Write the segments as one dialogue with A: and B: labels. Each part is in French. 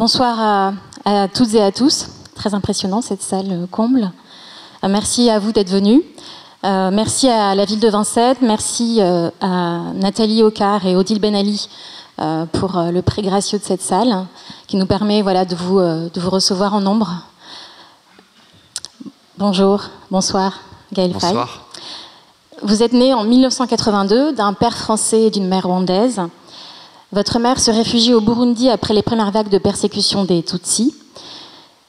A: Bonsoir à toutes et à tous. Très impressionnant cette salle comble. Merci à vous d'être venus. Merci à la ville de Vincennes. Merci à Nathalie Ocar et Odile Ben Ali pour le prix gracieux de cette salle qui nous permet de vous recevoir en nombre. Bonjour, bonsoir, Gaël Faye.
B: Bonsoir.
A: Vous êtes né en 1982 d'un père français et d'une mère rwandaise. Votre mère se réfugie au Burundi après les premières vagues de persécution des Tutsis.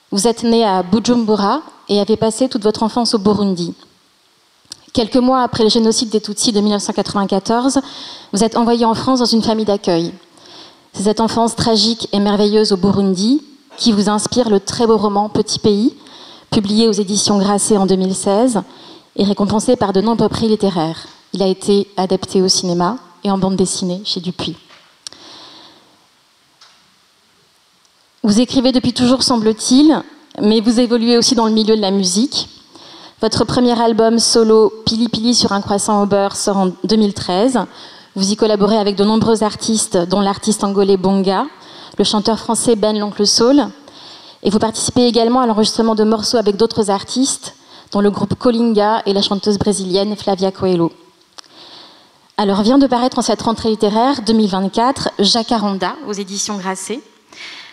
A: Vous êtes né à Bujumbura et avez passé toute votre enfance au Burundi. Quelques mois après le génocide des Tutsis de 1994, vous êtes envoyé en France dans une famille d'accueil. C'est cette enfance tragique et merveilleuse au Burundi qui vous inspire le très beau roman Petit Pays, publié aux éditions Grasset en 2016 et récompensé par de nombreux prix littéraires. Il a été adapté au cinéma et en bande dessinée chez Dupuis. Vous écrivez depuis toujours, semble-t-il, mais vous évoluez aussi dans le milieu de la musique. Votre premier album solo, Pili Pili sur un croissant au beurre, sort en 2013. Vous y collaborez avec de nombreux artistes, dont l'artiste angolais Bonga, le chanteur français Ben l'Oncle Saul. Et vous participez également à l'enregistrement de morceaux avec d'autres artistes, dont le groupe Colinga et la chanteuse brésilienne Flavia Coelho. Alors vient de paraître en cette rentrée littéraire 2024, Jacaranda, aux éditions Grasset.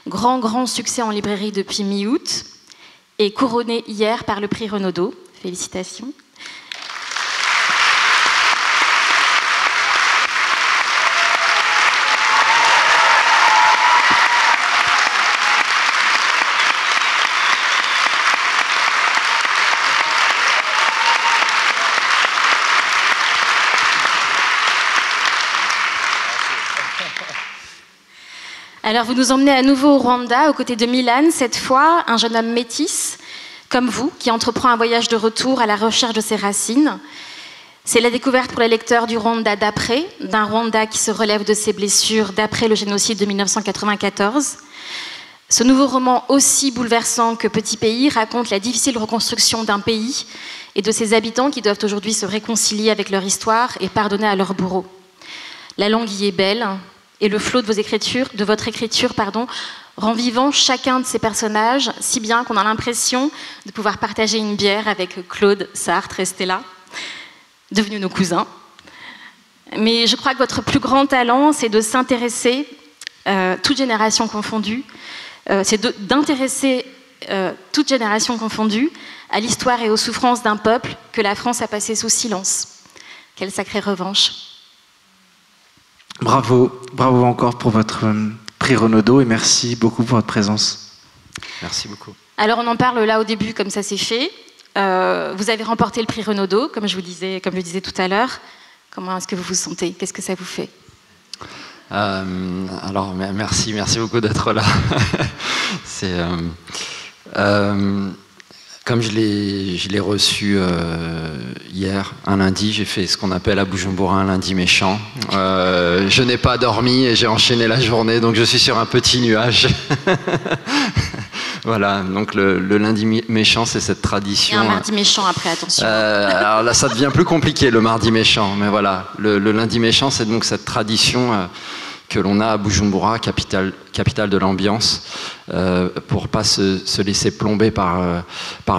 A: Grand succès en librairie depuis mi-août et couronné hier par le prix Renaudot. Félicitations. Alors vous nous emmenez à nouveau au Rwanda, aux côtés de Milan, cette fois un jeune homme métis, comme vous, qui entreprend un voyage de retour à la recherche de ses racines. C'est la découverte pour les lecteurs du Rwanda d'après, d'un Rwanda qui se relève de ses blessures d'après le génocide de 1994. Ce nouveau roman, aussi bouleversant que Petit Pays, raconte la difficile reconstruction d'un pays et de ses habitants qui doivent aujourd'hui se réconcilier avec leur histoire et pardonner à leurs bourreaux. La langue y est belle, et le flot de votre écriture, rend vivant chacun de ces personnages, si bien qu'on a l'impression de pouvoir partager une bière avec Claude, Sartre et Stella, devenus nos cousins. Mais je crois que votre plus grand talent, c'est de s'intéresser, toute génération confondue, toute génération confondue, à l'histoire et aux souffrances d'un peuple que la France a passé sous silence. Quelle sacrée revanche!
C: Bravo encore pour votre prix Renaudot et merci beaucoup pour votre présence.
B: Merci beaucoup.
A: Alors on en parle là au début, comme ça c'est fait. Vous avez remporté le prix Renaudot, comme je le disais tout à l'heure. Comment est-ce que vous vous sentez? Qu'est-ce que ça vous fait?
B: Alors merci beaucoup d'être là. C'est comme je l'ai reçu hier, un lundi, j'ai fait ce qu'on appelle à Bujumbura un lundi méchant. Je n'ai pas dormi et j'ai enchaîné la journée, donc je suis sur un petit nuage. Voilà, donc le lundi méchant, c'est cette tradition.
A: Il y a un mardi méchant après, attention.
B: Alors là, ça devient plus compliqué, le mardi méchant, mais voilà, le lundi méchant, c'est donc cette tradition que l'on a à Bujumbura, capitale de l'ambiance, pour pas se laisser plomber par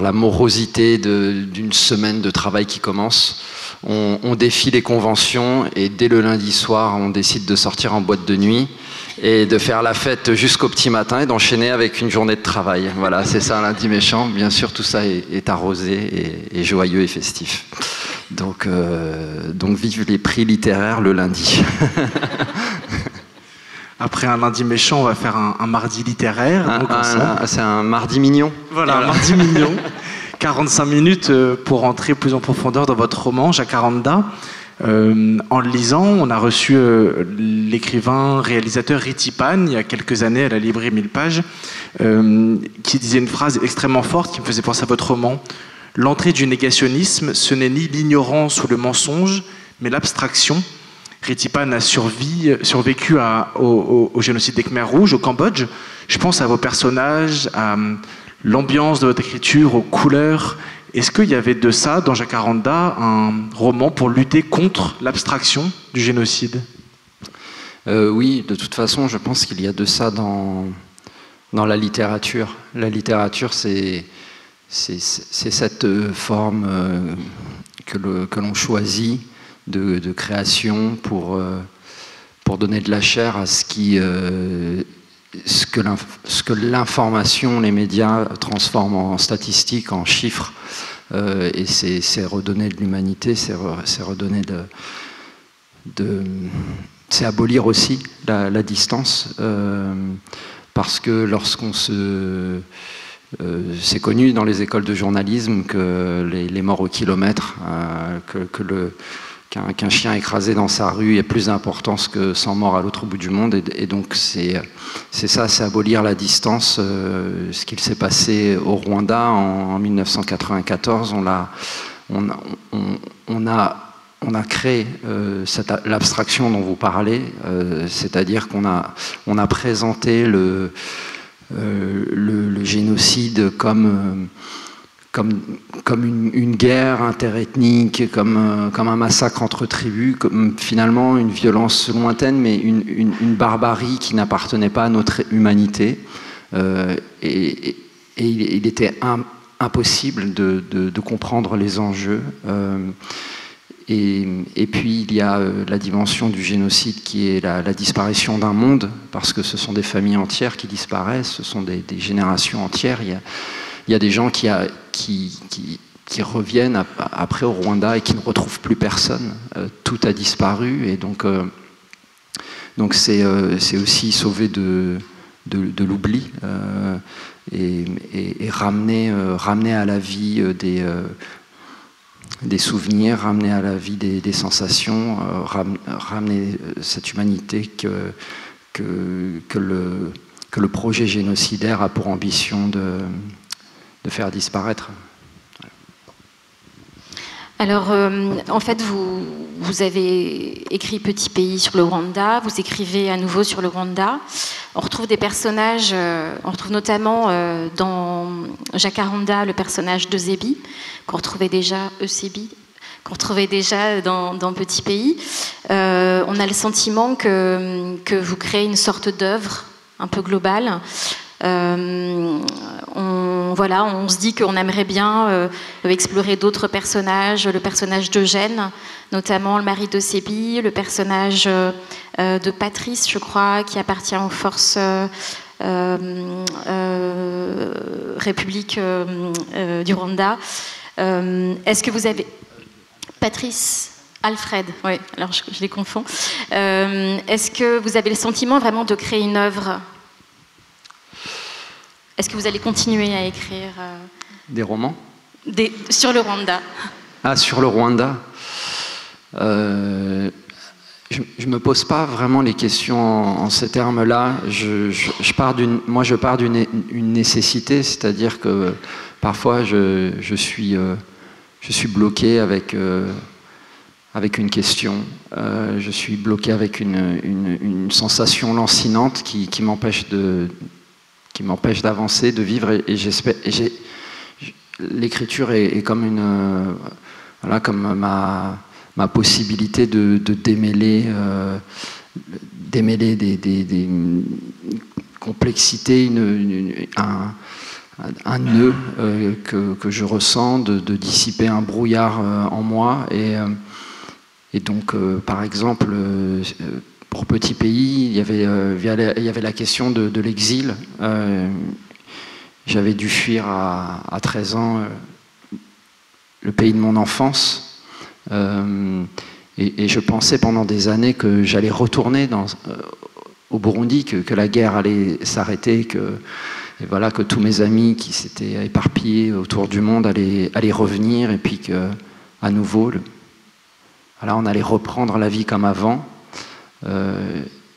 B: la morosité d'une semaine de travail qui commence. On défie les conventions et dès le lundi soir, on décide de sortir en boîte de nuit et de faire la fête jusqu'au petit matin et d'enchaîner avec une journée de travail. Voilà, c'est ça un lundi méchant. Bien sûr, tout ça est arrosé et joyeux et festif. Donc vive les prix littéraires le lundi.
C: Après un lundi méchant, on va faire un mardi littéraire.
B: C'est un mardi mignon.
C: Voilà, un mardi mignon. 45 minutes pour entrer plus en profondeur dans votre roman, Jacaranda. En le lisant, on a reçu l'écrivain, réalisateur Riti Pan, il y a quelques années à la librairie 1000 pages, qui disait une phrase extrêmement forte qui me faisait penser à votre roman. L'entrée du négationnisme, ce n'est ni l'ignorance ou le mensonge, mais l'abstraction. Riti Pan a survécu au génocide des Khmers rouges au Cambodge. Je pense à vos personnages, à l'ambiance de votre écriture, aux couleurs. Est-ce qu'il y avait de ça dans Jacaranda, un roman pour lutter contre l'abstraction du génocide?
B: Oui, de toute façon, je pense qu'il y a de ça dans Dans la littérature. La littérature, c'est cette forme que l'on choisit de création pour donner de la chair à ce que l'information, les médias transforment en statistiques, en chiffres. Et c'est redonner de l'humanité, c'est redonner c'est abolir aussi la distance. Parce que lorsqu'on c'est connu dans les écoles de journalisme que les morts au kilomètre, qu'un chien écrasé dans sa rue a plus d'importance que 100 morts à l'autre bout du monde. Et donc c'est ça, c'est abolir la distance. Ce qu'il s'est passé au Rwanda en 1994, on a créé l'abstraction dont vous parlez, c'est-à-dire qu'on a présenté le génocide comme une guerre interethnique, comme un massacre entre tribus, comme finalement une violence lointaine, mais une barbarie qui n'appartenait pas à notre humanité. Et il était impossible de comprendre les enjeux. Et puis il y a la dimension du génocide qui est la disparition d'un monde, parce que ce sont des familles entières qui disparaissent, ce sont des générations entières. Il y a des gens qui reviennent après au Rwanda et qui ne retrouvent plus personne. Tout a disparu, et donc c'est aussi sauver de l'oubli et ramener à la vie des souvenirs, ramener à la vie des sensations, ramener cette humanité que le projet génocidaire a pour ambition de faire disparaître.
A: Alors, en fait, vous avez écrit Petit pays sur le Rwanda, vous écrivez à nouveau sur le Rwanda. On retrouve des personnages, on retrouve notamment dans Jacaranda le personnage d'Eusebi, qu'on retrouvait déjà, qu'on retrouvait déjà dans Petit pays. On a le sentiment que vous créez une sorte d'œuvre un peu globale. On se dit qu'on aimerait bien explorer d'autres personnages, le personnage d'Eugène, notamment le mari de Sébi, le personnage de Patrice, je crois, qui appartient aux forces République du Rwanda. Est-ce que vous avez... Patrice Alfred, oui, alors je les confonds. Est-ce que vous avez le sentiment vraiment de créer une œuvre ? Est-ce que vous allez continuer à écrire
B: des romans
A: sur le Rwanda?
B: Ah, sur le Rwanda. Je ne me pose pas vraiment les questions en ces termes-là. Je pars d'une nécessité, c'est-à-dire que parfois je suis bloqué avec une question. Je suis bloqué avec une sensation lancinante qui m'empêche d'avancer, de vivre, et j'espère. L'écriture est comme comme ma possibilité de démêler des complexités, un nœud que je ressens, de dissiper un brouillard en moi, et donc par exemple. Pour Petit pays, il y avait la question de l'exil. J'avais dû fuir à 13 ans le pays de mon enfance. Et je pensais pendant des années que j'allais retourner au Burundi, que la guerre allait s'arrêter, que tous mes amis qui s'étaient éparpillés autour du monde allaient revenir, et puis qu'à nouveau, on allait reprendre la vie comme avant.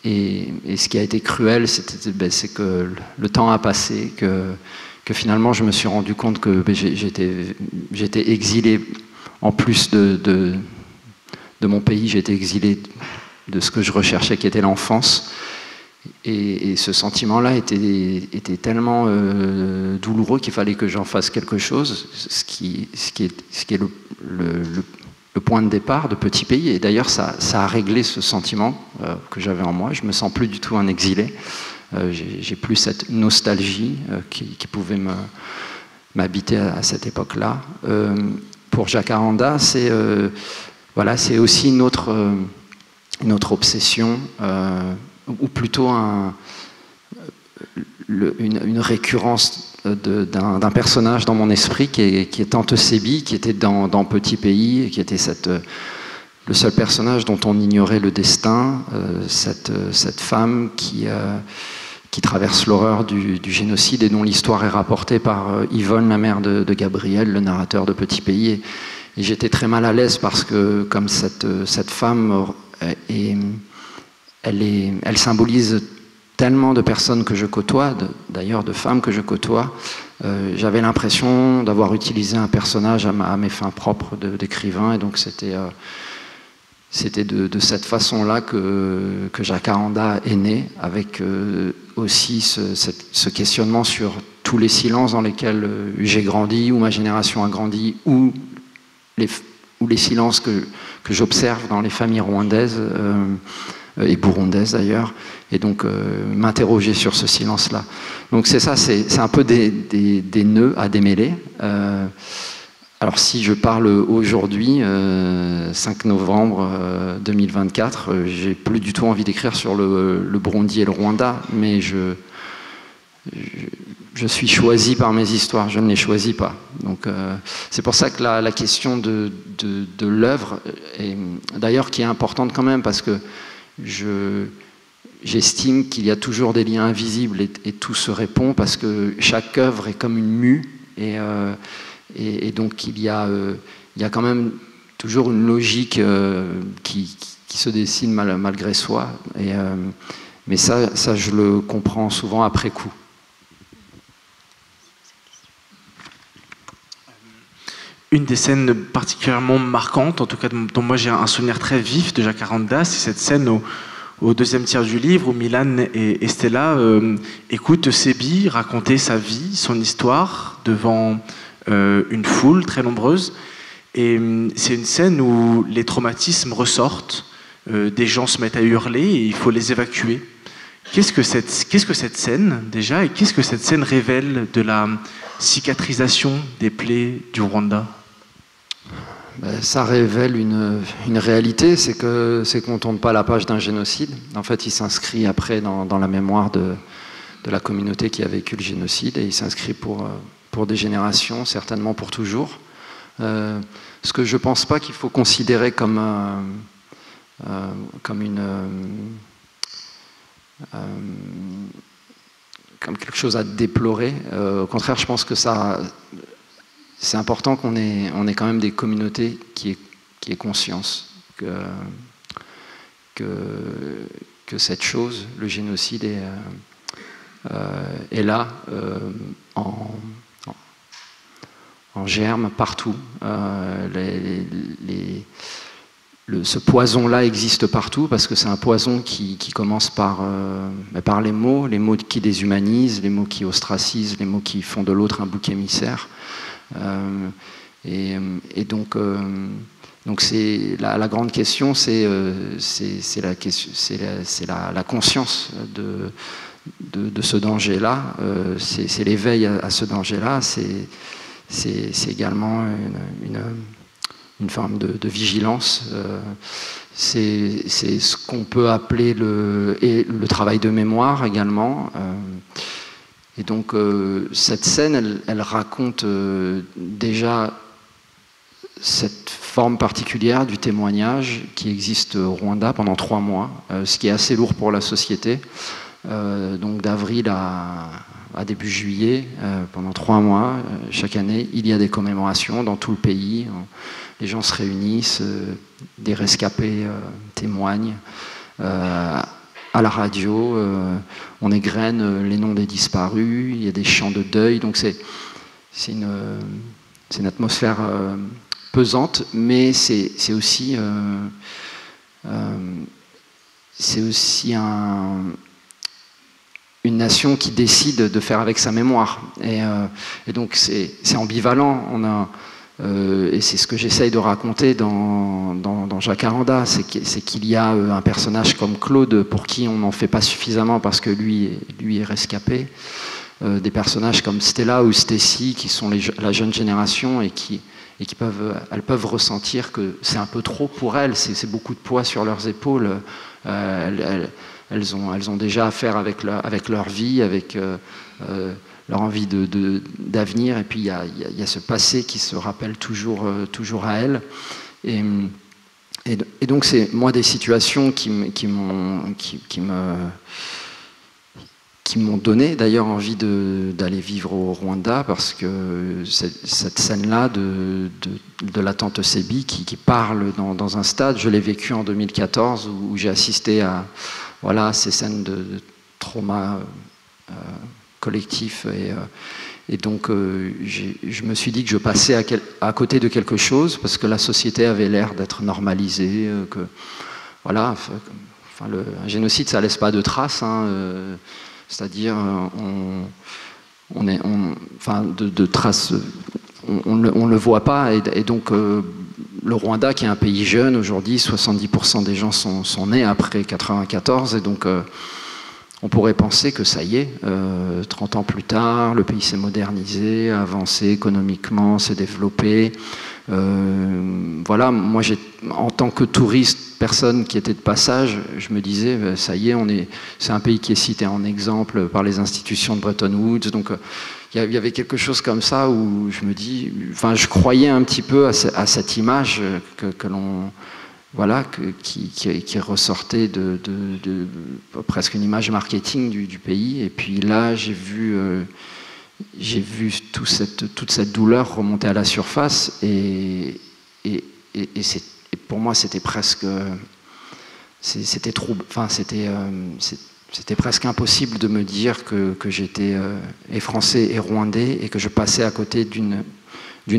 B: Et ce qui a été cruel, c'est que le temps a passé, que finalement je me suis rendu compte que j'étais exilé, en plus de mon pays, j'étais exilé de ce que je recherchais, qui était l'enfance. Et ce sentiment-là était tellement douloureux qu'il fallait que j'en fasse quelque chose, ce qui est le point de départ de Petit pays. Et d'ailleurs, ça a réglé ce sentiment que j'avais en moi. Je ne me sens plus du tout un exilé. j'ai plus cette nostalgie qui pouvait m'habiter à cette époque-là. Pour Jacaranda, c'est voilà, c'est aussi une autre obsession, ou plutôt une récurrence d'un personnage dans mon esprit qui est Tante Sébi, qui était dans Petit Pays, et qui était le seul personnage dont on ignorait le destin, cette femme qui traverse l'horreur du génocide et dont l'histoire est rapportée par Yvonne, la mère de Gabriel, le narrateur de Petit Pays. Et j'étais très mal à l'aise parce que, comme cette femme, elle symbolise tellement de personnes que je côtoie, d'ailleurs de femmes que je côtoie, j'avais l'impression d'avoir utilisé un personnage à mes fins propres d'écrivain, et donc c'était de cette façon-là que Jacaranda est né, avec aussi ce questionnement sur tous les silences dans lesquels j'ai grandi, ou ma génération a grandi, ou les silences que j'observe dans les familles rwandaises et burundaises d'ailleurs, et donc m'interroger sur ce silence-là. Donc c'est ça, c'est un peu des nœuds à démêler. Alors si je parle aujourd'hui, 5 novembre 2024, j'ai plus du tout envie d'écrire sur le Burundi et le Rwanda, mais je suis choisi par mes histoires, je ne les choisis pas. Donc c'est pour ça que la question de l'œuvre, d'ailleurs qui est importante quand même, parce que j'estime qu'il y a toujours des liens invisibles et tout se répond, parce que chaque œuvre est comme une mue, et donc il y a quand même toujours une logique qui se dessine malgré soi, mais ça je le comprends souvent après coup.
C: Une des scènes particulièrement marquantes, en tout cas dont moi j'ai un souvenir très vif de Jacaranda, c'est cette scène au deuxième tiers du livre où Milan et Stella écoutent Sébi raconter sa vie, son histoire devant une foule très nombreuse. Et c'est une scène où les traumatismes ressortent, des gens se mettent à hurler et il faut les évacuer. Qu'est-ce que cette scène déjà, et qu'est-ce que cette scène révèle de la cicatrisation des plaies du Rwanda ?
B: Ça révèle une réalité, c'est qu'on ne tourne pas la page d'un génocide. En fait, il s'inscrit après dans la mémoire de la communauté qui a vécu le génocide, et il s'inscrit pour des générations, certainement pour toujours. Ce que je ne pense pas qu'il faut considérer comme quelque chose à déplorer. Au contraire, je pense que c'est important qu'on ait quand même des communautés qui aient conscience que cette chose, le génocide, est là, en germe, partout. Ce poison-là existe partout, parce que c'est un poison qui commence par les mots qui déshumanisent, les mots qui ostracisent, les mots qui font de l'autre un bouc émissaire. Et donc c'est la grande question, c'est la conscience de ce danger-là, c'est l'éveil à ce danger-là, c'est également une forme de vigilance. C'est ce qu'on peut appeler le travail de mémoire également. Et donc cette scène, elle raconte déjà cette forme particulière du témoignage qui existe au Rwanda pendant 3 mois, ce qui est assez lourd pour la société. Donc d'avril à début juillet, pendant 3 mois, chaque année, il y a des commémorations dans tout le pays. Les gens se réunissent, des rescapés témoignent. À la radio, on égrène les noms des disparus, il y a des chants de deuil, donc c'est une atmosphère pesante, mais c'est aussi une nation qui décide de faire avec sa mémoire. Et donc c'est ambivalent. et c'est ce que j'essaye de raconter dans Jacaranda, c'est qu'il y a un personnage comme Claude pour qui on n'en fait pas suffisamment parce que lui est rescapé, des personnages comme Stella ou Stacy qui sont la jeune génération et qui elles peuvent ressentir que c'est un peu trop pour elles, c'est beaucoup de poids sur leurs épaules. Elles ont déjà affaire avec leur vie, avec leur envie d'avenir, et puis il y a ce passé qui se rappelle toujours à elles. Et donc c'est moi des situations qui m'ont donné d'ailleurs envie d'aller vivre au Rwanda, parce que cette scène-là de la tante Sébi qui parle dans un stade, je l'ai vécu en 2014 où j'ai assisté à ces scènes de trauma collectif, et donc je me suis dit que je passais à côté de quelque chose, parce que la société avait l'air d'être normalisée, que voilà, un génocide ça laisse pas de traces, hein, c'est-à-dire de traces, on le voit pas, et donc le Rwanda, qui est un pays jeune aujourd'hui, 70% des gens sont nés après 94, et donc on pourrait penser que ça y est, 30 ans plus tard, le pays s'est modernisé, avancé économiquement, s'est développé. Voilà, moi, en tant que touriste, personne qui était de passage, je me disais, ça y est, c'est un pays qui est cité en exemple par les institutions de Bretton Woods. Donc, il y avait quelque chose comme ça où je croyais un petit peu à cette image que l'on... Voilà, qui ressortait de presque une image marketing du pays. Et puis là, j'ai vu toute cette douleur remonter à la surface. Et pour moi, c'était presque... C'était presque impossible de me dire que j'étais et français et rwandais, et que je passais à côté d'une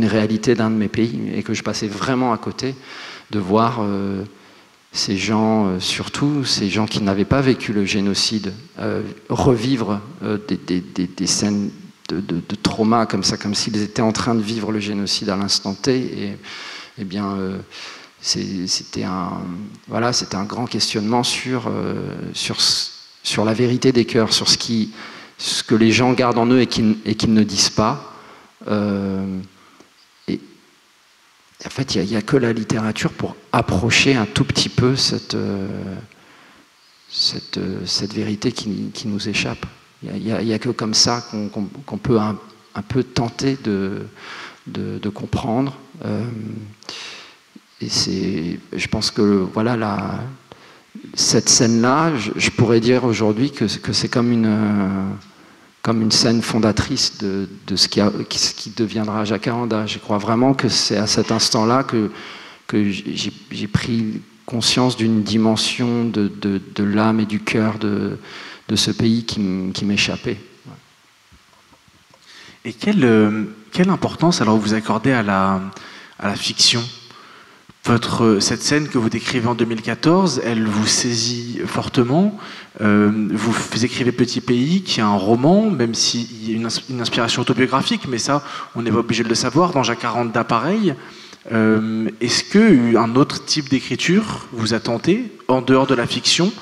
B: réalité d'un de mes pays, et que je passais vraiment à côté de voir ces gens, surtout ces gens qui n'avaient pas vécu le génocide, revivre des scènes de trauma comme ça, comme s'ils étaient en train de vivre le génocide à l'instant T. Et bien, c'était un grand questionnement sur la vérité des cœurs, sur ce que les gens gardent en eux et qu'ils ne disent pas. En fait, il n'y a que la littérature pour approcher un tout petit peu cette vérité qui nous échappe. Il n'y a que comme ça qu'on peut un peu tenter de comprendre. Et je pense que voilà, cette scène-là, je pourrais dire aujourd'hui que c'est comme une scène fondatrice de ce qui deviendra Jacaranda. Je crois vraiment que c'est à cet instant-là que j'ai pris conscience d'une dimension de l'âme et du cœur de ce pays qui m'échappait.
C: Et quelle importance alors vous accordez à la fiction ? Cette scène que vous décrivez en 2014, elle vous saisit fortement. Vous écrivez Petit Pays, qui est un roman, même s'il y a une inspiration autobiographique, mais ça, on n'est pas obligé de le savoir. Dans Jacaranda, pareil. Est-ce qu'un autre type d'écriture vous a tenté, en dehors de la fiction,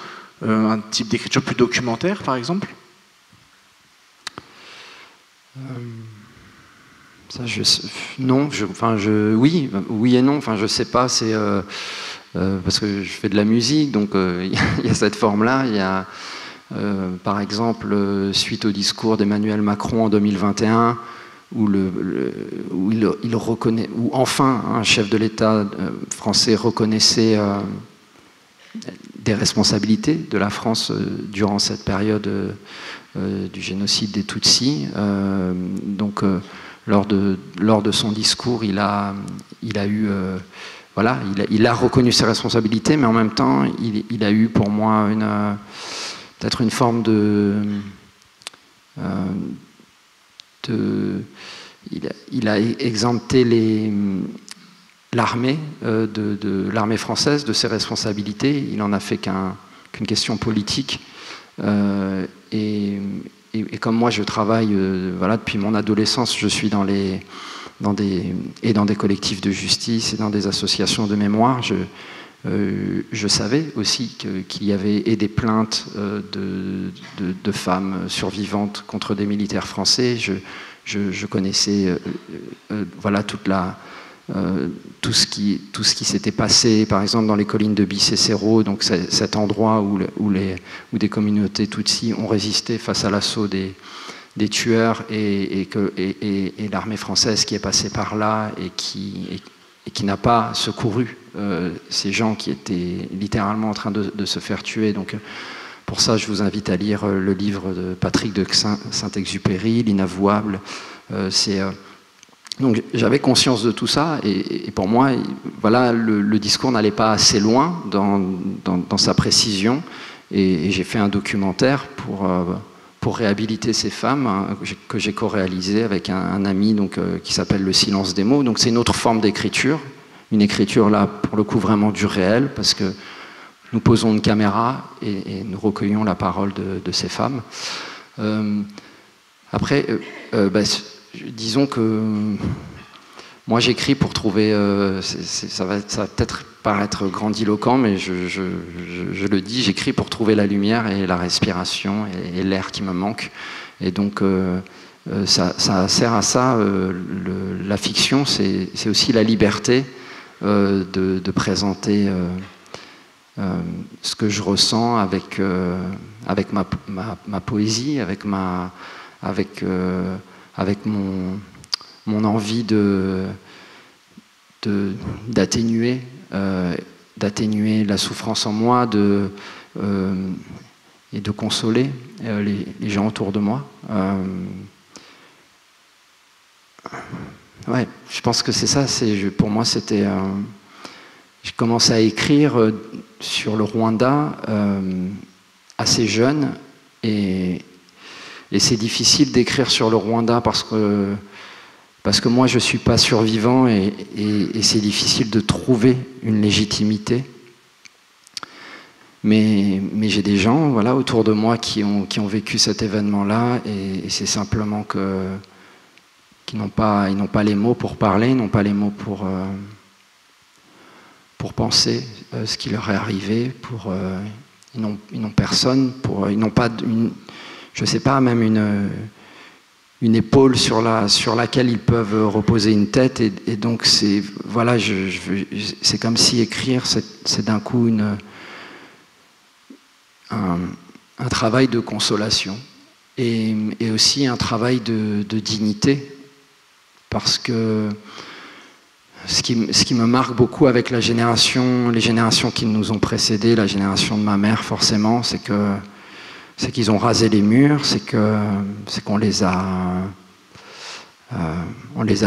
C: un type d'écriture plus documentaire, par exemple ?
B: Ça, non, oui et non. Enfin, je sais pas. C'est parce que je fais de la musique, donc il y a cette forme-là. Il y a, par exemple, suite au discours d'Emmanuel Macron en 2021, où enfin un chef de l'État français reconnaissait des responsabilités de la France durant cette période du génocide des Tutsis. Donc lors de son discours, il a reconnu ses responsabilités, mais en même temps, il a eu pour moi peut-être une forme il a exempté l'armée de l'armée française de ses responsabilités. Il en a fait qu'une question politique. Et comme moi je travaille, depuis mon adolescence, je suis dans dans des collectifs de justice et dans des associations de mémoire, je savais aussi qu'il y avait des plaintes de femmes survivantes contre des militaires français. Je connaissais voilà, tout ce qui s'était passé, par exemple, dans les collines de Bicécéro, donc cet endroit où des communautés Tutsis ont résisté face à l'assaut des tueurs et l'armée française qui est passée par là et qui n'a pas secouru ces gens qui étaient littéralement en train de se faire tuer. Donc, pour ça, je vous invite à lire le livre de Patrick de Saint-Exupéry, L'inavouable. Donc j'avais conscience de tout ça et pour moi, voilà, le discours n'allait pas assez loin dans sa précision et j'ai fait un documentaire pour réhabiliter ces femmes que j'ai co-réalisé avec un ami donc, qui s'appelle Le silence des mots. Donc c'est une autre forme d'écriture, une écriture là pour le coup vraiment du réel parce que nous posons une caméra et nous recueillons la parole de ces femmes. Après, disons que moi j'écris pour trouver, ça va peut-être paraître grandiloquent, mais je le dis, j'écris pour trouver la lumière et la respiration et l'air qui me manque. Et donc ça sert à ça, la fiction, c'est aussi la liberté de présenter ce que je ressens avec ma poésie, avec mon envie d'atténuer la souffrance en moi et de consoler les gens autour de moi. Ouais, je pense que c'est ça. Pour moi, c'était... j'ai commencé à écrire sur le Rwanda assez jeune et c'est difficile d'écrire sur le Rwanda parce que moi je ne suis pas survivant et c'est difficile de trouver une légitimité. Mais j'ai des gens voilà, autour de moi qui ont vécu cet événement-là et c'est simplement qu'ils n'ont pas les mots pour parler, ils n'ont pas les mots pour penser ce qui leur est arrivé, ils n'ont personne, ils n'ont pas je ne sais pas, même une épaule sur laquelle ils peuvent reposer une tête. Et donc, c'est voilà, c'est comme si écrire, c'est d'un coup un travail de consolation et aussi un travail de dignité. Parce que ce qui me marque beaucoup avec les générations qui nous ont précédés, la génération de ma mère, forcément, c'est qu'ils ont rasé les murs, c'est qu'on les a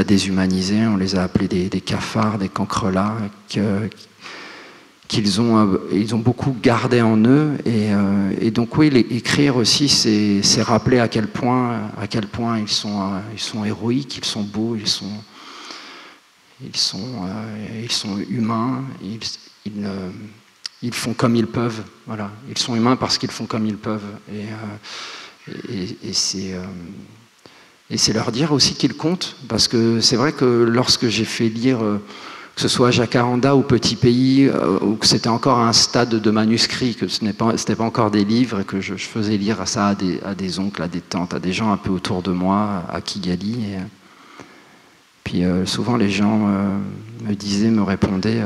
B: déshumanisés, on les a appelés des cafards, des cancrelats, qu'ils ont beaucoup gardé en eux. Et donc oui, écrire aussi, c'est rappeler à quel point ils sont héroïques, ils sont beaux, ils sont humains, ils font comme ils peuvent, voilà. Ils sont humains parce qu'ils font comme ils peuvent. Et c'est leur dire aussi qu'ils comptent, parce que c'est vrai que lorsque j'ai fait lire, que ce soit Jacaranda ou Petit Pays, ou que c'était encore à un stade de manuscrit, que c'était pas encore des livres, et que je faisais lire ça à des oncles, à des tantes, à des gens un peu autour de moi, à Kigali. Puis souvent les gens me répondaient...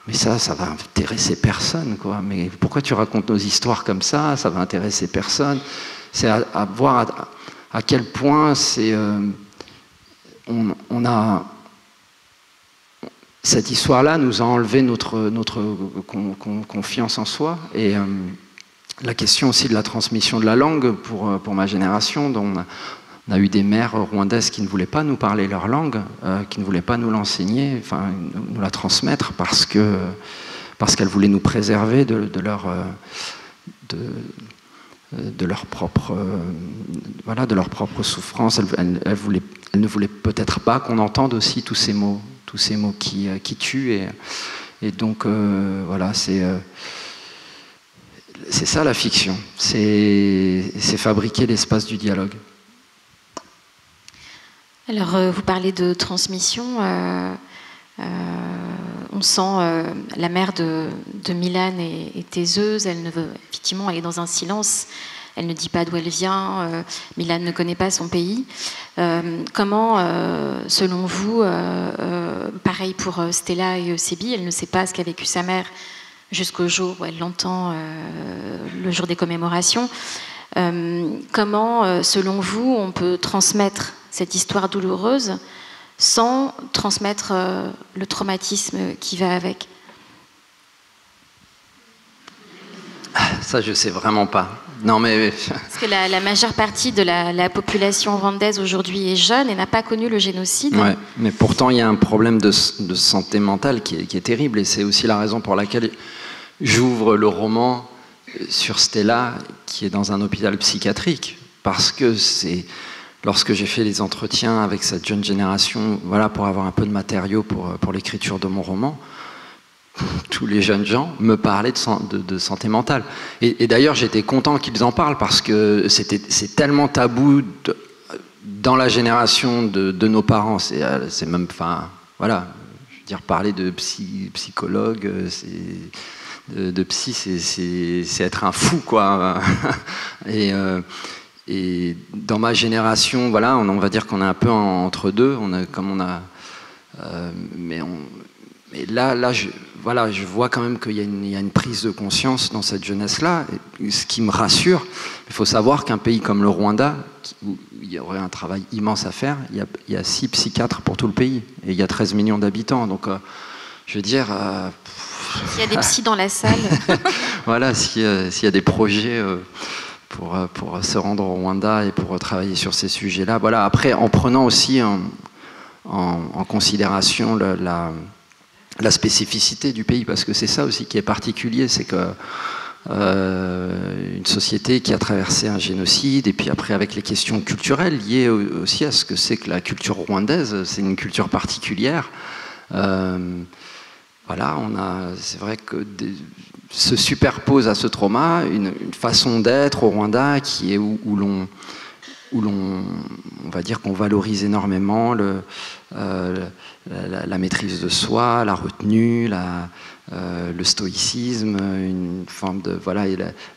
B: mais ça va intéresser personne, quoi. Mais pourquoi tu racontes nos histoires comme ça? Ça va intéresser personne. C'est à voir à quel point on a cette histoire-là nous a enlevé notre confiance en soi et la question aussi de la transmission de la langue pour ma génération, dont on a eu des mères rwandaises qui ne voulaient pas nous parler leur langue, qui ne voulaient pas nous l'enseigner, enfin nous la transmettre parce qu'elles voulaient nous préserver de leur propre souffrance. Elles ne voulaient peut-être pas qu'on entende aussi tous ces mots qui tuent. Et donc voilà, c'est ça la fiction, c'est fabriquer l'espace du dialogue.
A: Alors, vous parlez de transmission. On sent la mère de Milan est taiseuse. Elle ne veut, effectivement, elle est dans un silence. Elle ne dit pas d'où elle vient. Milan ne connaît pas son pays. Comment, selon vous, pareil pour Stella et Eusebi, elle ne sait pas ce qu'a vécu sa mère jusqu'au jour où elle l'entend, le jour des commémorations. Comment, selon vous, on peut transmettre cette histoire douloureuse sans transmettre le traumatisme qui va avec?
B: Ça, je sais vraiment pas. Non, mais...
A: Parce que la majeure partie de la population rwandaise aujourd'hui est jeune et n'a pas connu le génocide.
B: Ouais, mais pourtant, il y a un problème de santé mentale qui est terrible, et c'est aussi la raison pour laquelle j'ouvre le roman sur Stella, qui est dans un hôpital psychiatrique, parce que c'est... Lorsque j'ai fait les entretiens avec cette jeune génération, voilà, pour avoir un peu de matériau pour l'écriture de mon roman, tous les jeunes gens me parlaient de santé mentale. Et d'ailleurs, j'étais content qu'ils en parlent, parce que c'est tellement tabou dans la génération de nos parents. C'est même, enfin, voilà, je veux dire, parler de psychologue, de psy, c'est être un fou, quoi. Et dans ma génération, voilà, on va dire qu'on est un peu entre deux. Mais là, je vois quand même qu'il y a une prise de conscience dans cette jeunesse-là, ce qui me rassure. Il faut savoir qu'un pays comme le Rwanda, où il y aurait un travail immense à faire, il y a 6 psychiatres pour tout le pays, et il y a 13 millions d'habitants. Donc, je veux dire...
A: S'il y a des psys dans la salle...
B: Voilà, s'il y a des projets... Pour se rendre au Rwanda et pour travailler sur ces sujets-là. Voilà. Après, en prenant aussi en considération la spécificité du pays, parce que c'est ça aussi qui est particulier, c'est que une société qui a traversé un génocide, et puis après avec les questions culturelles liées aussi à ce que c'est que la culture rwandaise, c'est une culture particulière. Voilà, c'est vrai que se superpose à ce trauma une façon d'être au Rwanda qui est où l'on, on va dire qu'on valorise énormément la maîtrise de soi, la retenue, le stoïcisme, une forme de, voilà,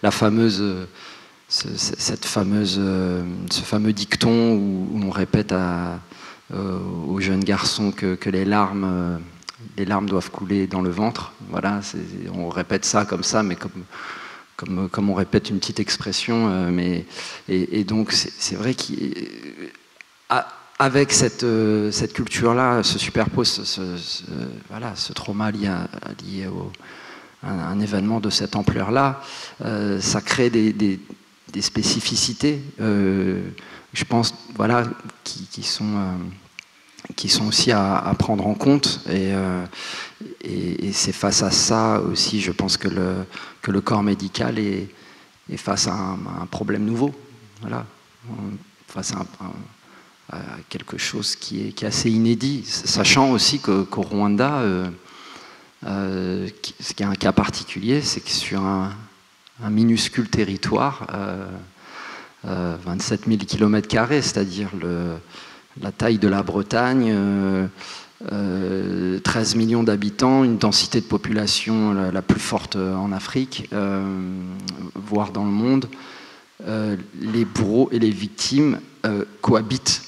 B: la fameuse, ce fameux dicton où on répète aux jeunes garçons que les larmes doivent couler dans le ventre. Voilà, on répète ça, mais comme on répète une petite expression. Et donc, c'est vrai qu'avec cette culture-là se superpose ce trauma lié à un événement de cette ampleur-là. Ça crée des spécificités, je pense, voilà, qui sont aussi à prendre en compte, et c'est face à ça aussi, je pense, que le corps médical est face à un problème nouveau, voilà, face à quelque chose qui est assez inédit, sachant aussi qu'au Rwanda, ce qui est un cas particulier, c'est que sur un minuscule territoire, 27 000 km², c'est-à-dire la taille de la Bretagne, 13 millions d'habitants, une densité de population la plus forte en Afrique, voire dans le monde. Les bourreaux et les victimes cohabitent.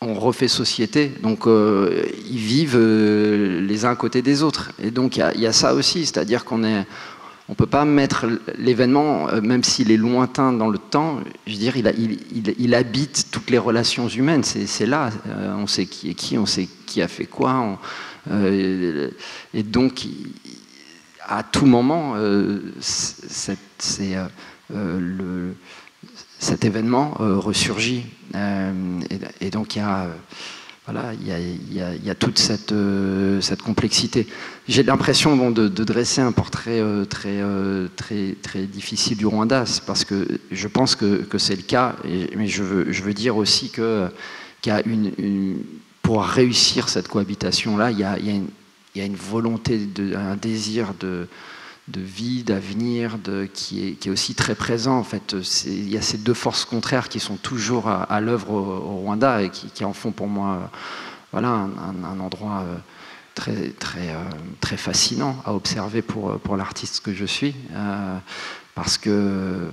B: On refait société, donc ils vivent les uns à côté des autres. Et donc il y a ça aussi, c'est-à-dire qu'on ne peut pas mettre l'événement, même s'il est lointain dans le temps, je veux dire, il habite toutes les relations humaines, c'est là, on sait qui est qui, on sait qui a fait quoi, et donc, à tout moment, cet événement ressurgit, et donc il y a... Voilà, il y a toute cette complexité. J'ai l'impression de dresser un portrait très difficile du Rwanda, parce que je pense que c'est le cas, mais je veux dire aussi qu'il y a pour réussir cette cohabitation-là, il y a une volonté, un désir vie, d'avenir, qui est aussi très présent. En fait, il y a ces deux forces contraires qui sont toujours à l'œuvre au Rwanda et qui en font pour moi voilà, un endroit très fascinant à observer pour l'artiste que je suis, parce que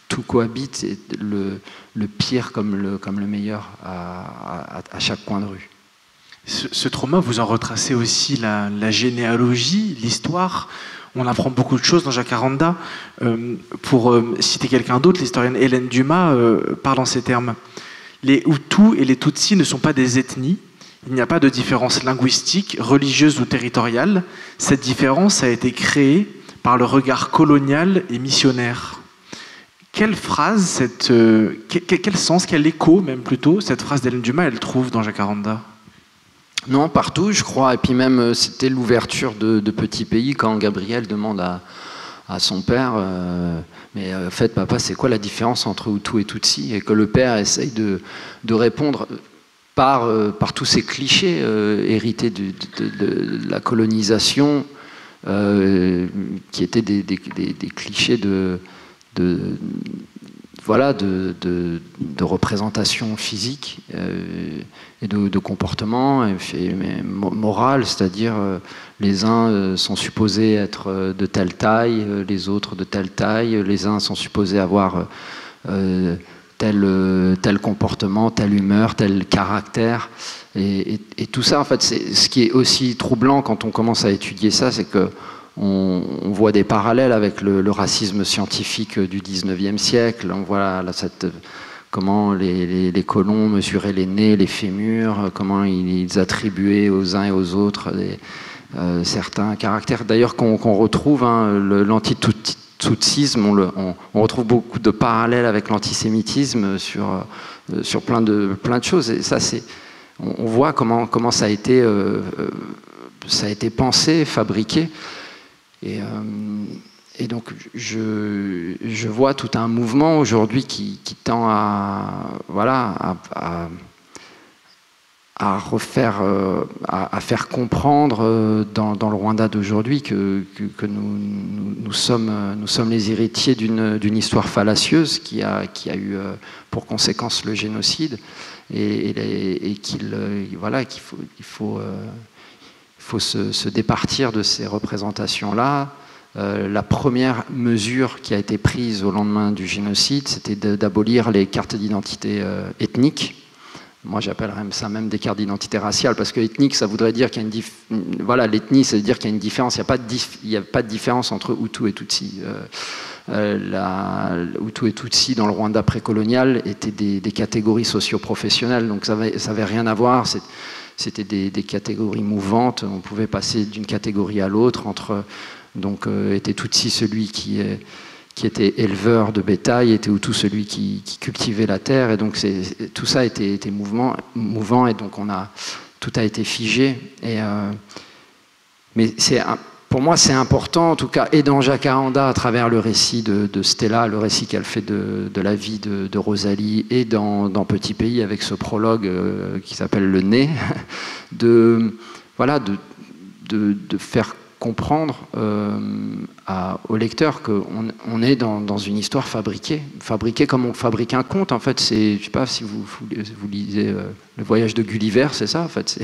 B: tout cohabite, et le pire comme le meilleur à chaque coin de rue.
C: Ce trauma, vous en retracez aussi la généalogie, l'histoire. On apprend beaucoup de choses dans Jacaranda. Pour citer quelqu'un d'autre, l'historienne Hélène Dumas parle en ces termes. Les Hutus et les Tutsis ne sont pas des ethnies. Il n'y a pas de différence linguistique, religieuse ou territoriale. Cette différence a été créée par le regard colonial et missionnaire. Quelle phrase, quel sens, quel écho même plutôt, cette phrase d'Hélène Dumas, elle trouve dans Jacaranda?
B: Non, partout, je crois. Et puis même, c'était l'ouverture de Petit Pays quand Gabriel demande à son père mais en fait, papa, c'est quoi la différence entre Hutu et Tutsi? Et que le père essaye de répondre par tous ces clichés hérités de la colonisation, qui étaient des clichés de représentation physique et de comportement moral, c'est-à-dire les uns sont supposés être de telle taille, les autres de telle taille, les uns sont supposés avoir tel comportement, telle humeur, tel caractère, et tout ça, en fait, c'est ce qui est aussi troublant quand on commence à étudier ça, c'est que on voit des parallèles avec le racisme scientifique du 19e siècle. On voit comment les colons mesuraient les nez, les fémurs, comment ils attribuaient aux uns et aux autres certains caractères. D'ailleurs, qu'on retrouve, l'antitutsisme, on retrouve beaucoup de parallèles avec l'antisémitisme sur plein de choses. Et ça, on voit comment ça a été pensé, fabriqué. Et donc, je vois tout un mouvement aujourd'hui qui tend à faire comprendre dans le Rwanda d'aujourd'hui que nous sommes les héritiers d'une histoire fallacieuse qui a eu pour conséquence le génocide, et qu'il faut se départir de ces représentations-là. La première mesure qui a été prise au lendemain du génocide, c'était d'abolir les cartes d'identité ethniques. Moi, j'appellerais ça même des cartes d'identité raciale, parce que ethnique, ça voudrait dire qu'il y a l'ethnie, ça veut dire qu'il y a une différence. Il n'y a pas de différence entre Hutu et Tutsi. Hutu et Tutsi dans le Rwanda précolonial étaient des catégories socio-professionnelles, donc ça n'avait rien à voir. C'était des catégories mouvantes. On pouvait passer d'une catégorie à l'autre. Donc était Tutsi celui qui était éleveur de bétail, était Hutu celui qui cultivait la terre. Et donc tout ça était mouvant, et donc tout a été figé. Mais pour moi, c'est important, en tout cas, et dans Jacaranda, à travers le récit de Stella, le récit qu'elle fait de la vie de Rosalie, et dans Petit Pays, avec ce prologue qui s'appelle Le Nez, de faire comprendre au lecteur qu'on est dans une histoire fabriquée comme on fabrique un conte. En fait, je sais pas si vous lisez Le Voyage de Gulliver, c'est ça. En fait,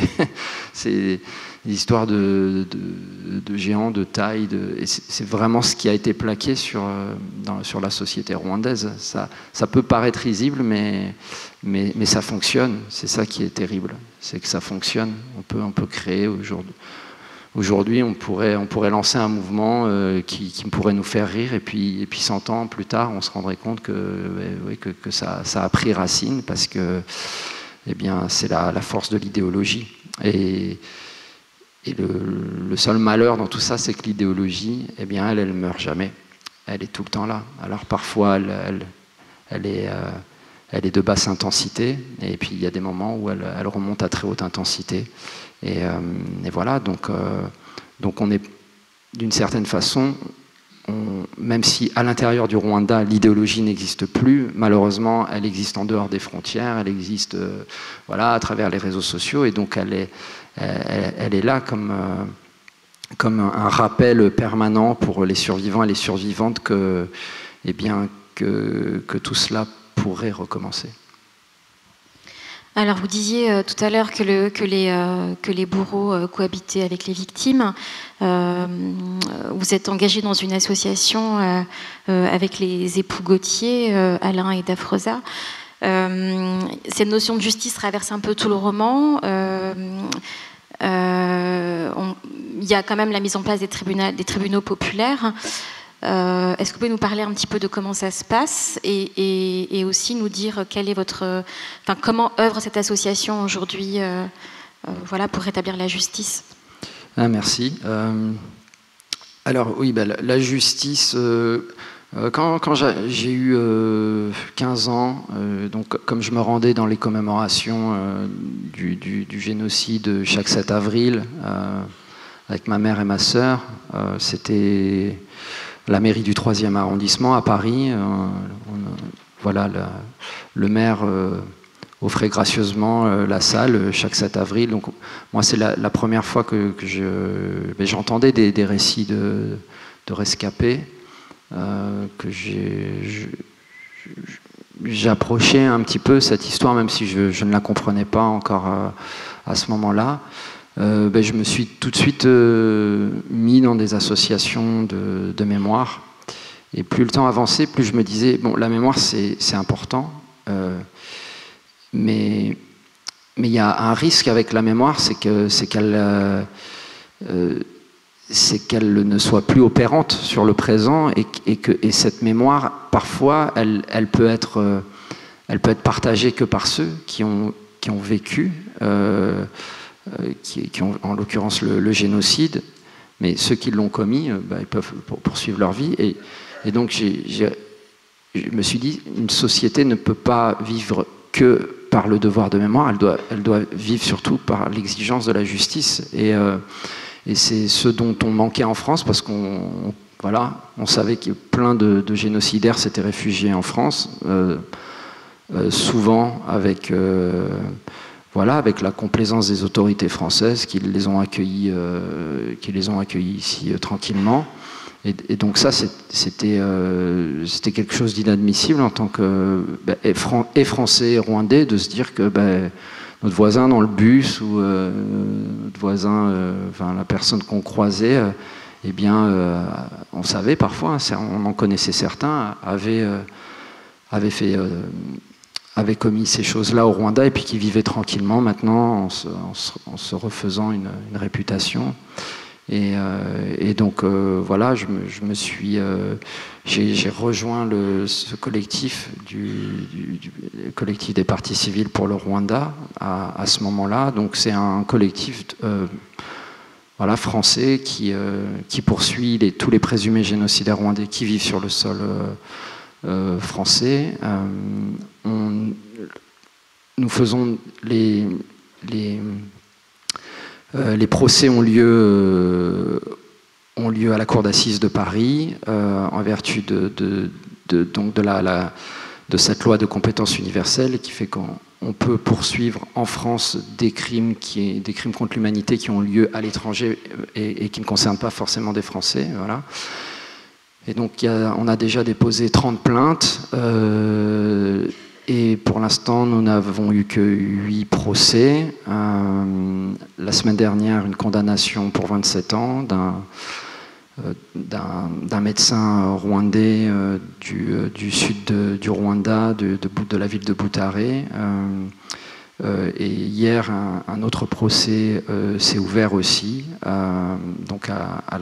B: c'est l'histoire de géants de taille, et c'est vraiment ce qui a été plaqué sur la société rwandaise. Ça peut paraître risible, mais ça fonctionne. C'est ça qui est terrible, c'est que ça fonctionne. On peut créer aujourd'hui, on pourrait lancer un mouvement qui pourrait nous faire rire, et puis 100 ans plus tard, on se rendrait compte que ça a pris racine, parce que c'est la force de l'idéologie. Et le seul malheur dans tout ça, c'est que l'idéologie, elle meurt jamais. Elle est tout le temps là. Alors parfois, elle est de basse intensité, et puis il y a des moments où elle remonte à très haute intensité. Et voilà, donc on est, d'une certaine façon, même si à l'intérieur du Rwanda, l'idéologie n'existe plus, malheureusement, elle existe en dehors des frontières, elle existe à travers les réseaux sociaux, et donc elle est là comme un rappel permanent pour les survivants et les survivantes que tout cela pourrait recommencer.
A: Alors, vous disiez tout à l'heure que les bourreaux cohabitaient avec les victimes. Vous êtes engagé dans une association avec les époux Gauthier, Alain et Dafrosa. Cette notion de justice traverse un peu tout le roman. Il y a quand même la mise en place des tribunaux populaires. Est-ce que vous pouvez nous parler un petit peu de comment ça se passe et aussi nous dire comment œuvre cette association aujourd'hui pour rétablir la justice?
B: Merci. Alors oui, la justice, quand j'ai eu 15 ans, donc comme je me rendais dans les commémorations du génocide chaque 7 avril avec ma mère et ma sœur, c'était la mairie du 3e arrondissement à Paris. Le maire offrait gracieusement la salle chaque 7 avril. Donc moi, c'est la première fois que j'entendais des récits de rescapés, que j'approchais un petit peu cette histoire, même si je ne la comprenais pas encore à ce moment-là. Je me suis tout de suite mis dans des associations de mémoire. Et plus le temps avançait, plus je me disais, bon, la mémoire, c'est important, mais il y a un risque avec la mémoire, c'est qu'elle ne soit plus opérante sur le présent et cette mémoire, parfois, elle peut être partagée que par ceux qui ont vécu, qui ont en l'occurrence le génocide, mais ceux qui l'ont commis, ils peuvent poursuivre leur vie. Et donc je me suis dit, une société ne peut pas vivre que par le devoir de mémoire, elle doit vivre surtout par l'exigence de la justice. Et c'est ce dont on manquait en France, parce qu'on savait que plein de génocidaires s'étaient réfugiés en France, souvent avec la complaisance des autorités françaises qui les ont accueillis ici tranquillement. Et donc ça, c'était quelque chose d'inadmissible en tant que Français et Rwandais, de se dire que notre voisin dans le bus ou notre voisin, la personne qu'on croisait, on savait parfois, on en connaissait certains, avaient commis ces choses-là au Rwanda et puis qui vivaient tranquillement maintenant en se refaisant une réputation. Et donc j'ai rejoint ce collectif du collectif des partis civils pour le Rwanda à ce moment-là. Donc c'est un collectif français qui poursuit tous les présumés génocidaires rwandais qui vivent sur le sol français. Nous faisons les procès ont lieu à la cour d'assises de Paris en vertu de cette loi de compétence universelle qui fait qu'on peut poursuivre en France des crimes contre l'humanité qui ont lieu à l'étranger et qui ne concernent pas forcément des Français. Voilà. Et donc on a déjà déposé 30 plaintes. Et pour l'instant, nous n'avons eu que 8 procès. La semaine dernière, une condamnation pour 27 ans d'un médecin rwandais du sud du Rwanda, de la ville de Butare. Et hier, un autre procès s'est ouvert aussi, donc à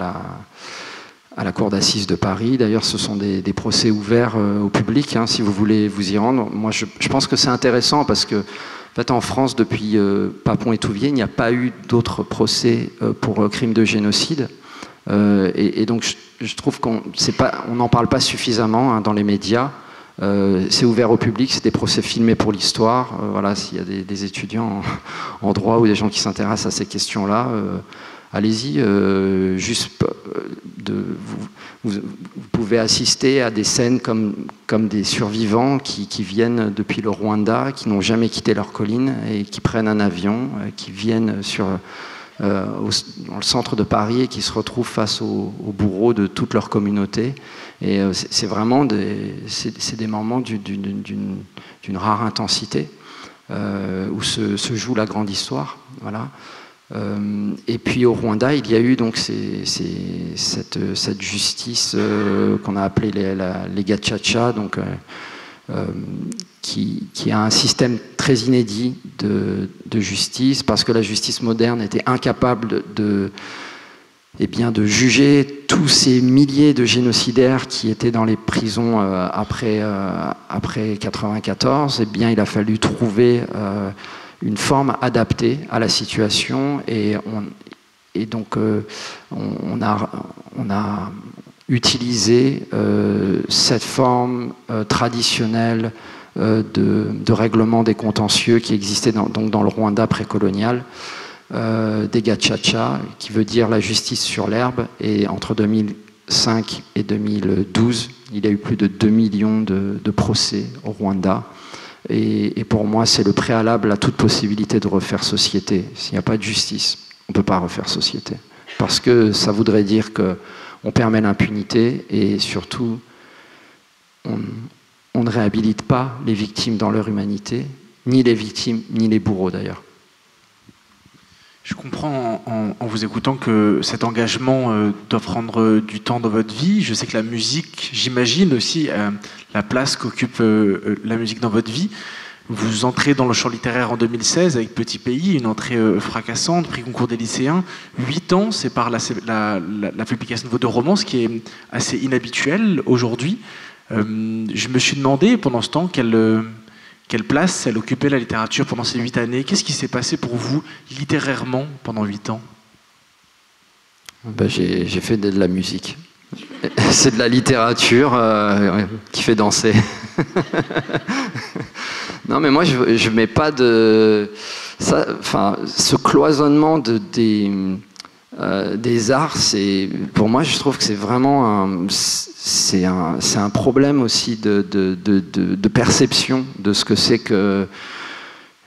B: la cour d'assises de Paris. D'ailleurs, ce sont des procès ouverts au public, si vous voulez vous y rendre. Moi, je pense que c'est intéressant parce que, en fait, en France, depuis Papon et Touvier, il n'y a pas eu d'autres procès pour crimes de génocide. Et donc, je trouve qu'on n'en parle pas suffisamment dans les médias. C'est ouvert au public, c'est des procès filmés pour l'histoire. S'il y a des étudiants en droit ou des gens qui s'intéressent à ces questions-là, allez-y, vous pouvez assister à des scènes comme des survivants qui viennent depuis le Rwanda, qui n'ont jamais quitté leur colline et qui prennent un avion, qui viennent dans le centre de Paris et qui se retrouvent face aux bourreaux de toute leur communauté. Et c'est vraiment des moments d'une rare intensité où se joue la grande histoire. Voilà. Et puis au Rwanda, il y a eu donc cette justice qu'on a appelée les Gacaca, donc qui a un système très inédit de justice, parce que la justice moderne était incapable de juger tous ces milliers de génocidaires qui étaient dans les prisons après 1994. Eh bien, il a fallu trouver une forme adaptée à la situation, et donc on a utilisé cette forme traditionnelle de règlement des contentieux qui existait dans le Rwanda précolonial, des Gacaca, qui veut dire la justice sur l'herbe. Et entre 2005 et 2012, il y a eu plus de 2 millions de procès au Rwanda. Et pour moi, c'est le préalable à toute possibilité de refaire société. S'il n'y a pas de justice, on ne peut pas refaire société. Parce que ça voudrait dire qu'on permet l'impunité, et surtout, on ne réhabilite pas les victimes dans leur humanité, ni les victimes, ni les bourreaux d'ailleurs.
C: Je comprends en vous écoutant que cet engagement doit prendre du temps dans votre vie. Je sais que la musique, j'imagine aussi la place qu'occupe la musique dans votre vie. Vous entrez dans le champ littéraire en 2016 avec Petit Pays, une entrée fracassante, prix concours des lycéens. 8 ans, c'est par la publication de vos 2 romans, ce qui est assez inhabituel aujourd'hui. Je me suis demandé pendant ce temps quelle place elle occupait, la littérature, pendant ces 8 années. Qu'est-ce qui s'est passé pour vous littérairement pendant 8 ans?
B: J'ai fait de la musique. C'est de la littérature qui fait danser. Non, mais moi, je mets pas de... ce cloisonnement des arts, pour moi, je trouve que c'est vraiment un problème aussi de perception de ce que c'est que,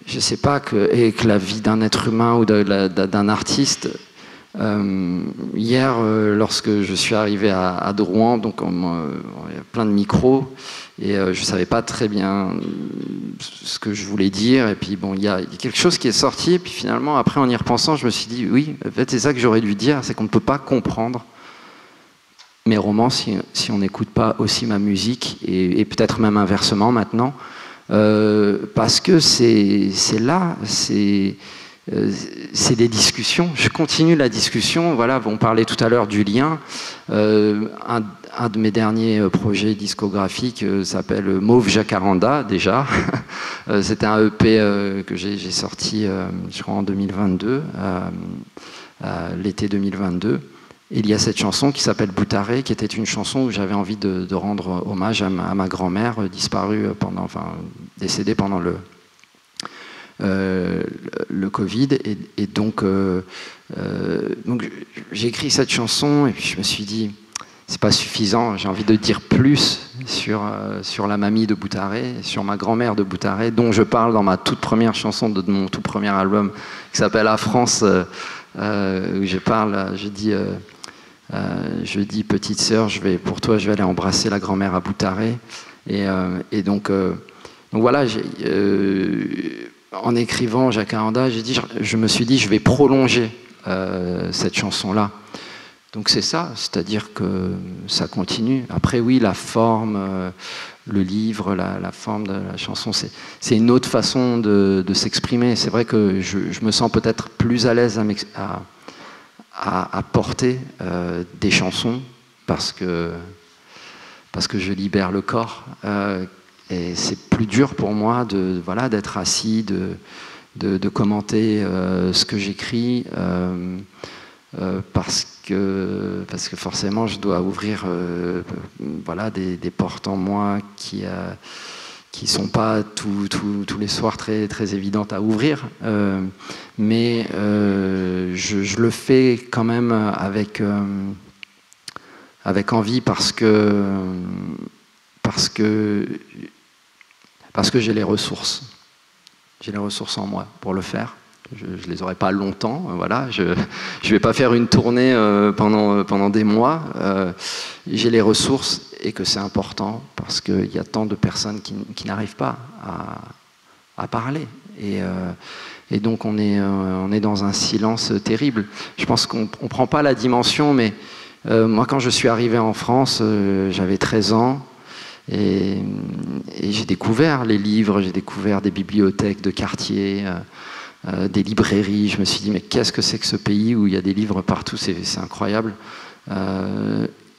B: je sais pas, que la vie d'un être humain ou d'un artiste. Hier, lorsque je suis arrivé à Drouan, donc il y a plein de micros, et je savais pas très bien ce que je voulais dire, et puis bon, il y a quelque chose qui est sorti, et puis finalement, après, en y repensant, je me suis dit, oui, en fait, c'est ça que j'aurais dû dire, c'est qu'on ne peut pas comprendre mes romans si on n'écoute pas aussi ma musique, et peut-être même inversement maintenant, parce que c'est là, c'est des discussions. Je continue la discussion. Voilà, on parlait tout à l'heure du lien. Un de mes derniers projets discographiques s'appelle Mauve Jacaranda, déjà. C'était un EP que j'ai sorti, je crois, en 2022, l'été 2022. Et il y a cette chanson qui s'appelle Boutaré, qui était une chanson où j'avais envie de rendre hommage à ma grand-mère, décédée pendant le Covid, et donc j'ai écrit cette chanson, et puis je me suis dit c'est pas suffisant, j'ai envie de dire plus sur la mamie de Boutaré, sur ma grand-mère de Boutaré, dont je parle dans ma toute première chanson de mon tout premier album qui s'appelle La France, où je dis petite sœur, pour toi je vais aller embrasser la grand-mère à Boutaré, et donc voilà, en écrivant Jacaranda, je me suis dit, je vais prolonger cette chanson-là. Donc c'est ça, c'est-à-dire que ça continue. Après, oui, la forme, le livre, la forme de la chanson, c'est une autre façon de s'exprimer. C'est vrai que je me sens peut-être plus à l'aise à porter des chansons parce que je libère le corps. Et c'est plus dur pour moi d'être assis, de commenter ce que j'écris, parce que forcément je dois ouvrir des portes en moi qui sont pas tous les soirs très, très évidentes à ouvrir, mais je le fais quand même avec envie, parce que j'ai les ressources. J'ai les ressources en moi pour le faire. je les aurai pas longtemps. Voilà, je vais pas faire une tournée pendant des mois. J'ai les ressources et que c'est important parce qu'il y a tant de personnes qui n'arrivent pas à parler. Et donc on est dans un silence terrible. Je pense qu'on ne prend pas la dimension, mais moi quand je suis arrivé en France, j'avais 13 ans et j'ai découvert les livres, j'ai découvert des bibliothèques de quartier, des librairies. Je me suis dit mais qu'est-ce que c'est que ce pays où il y a des livres partout, c'est incroyable.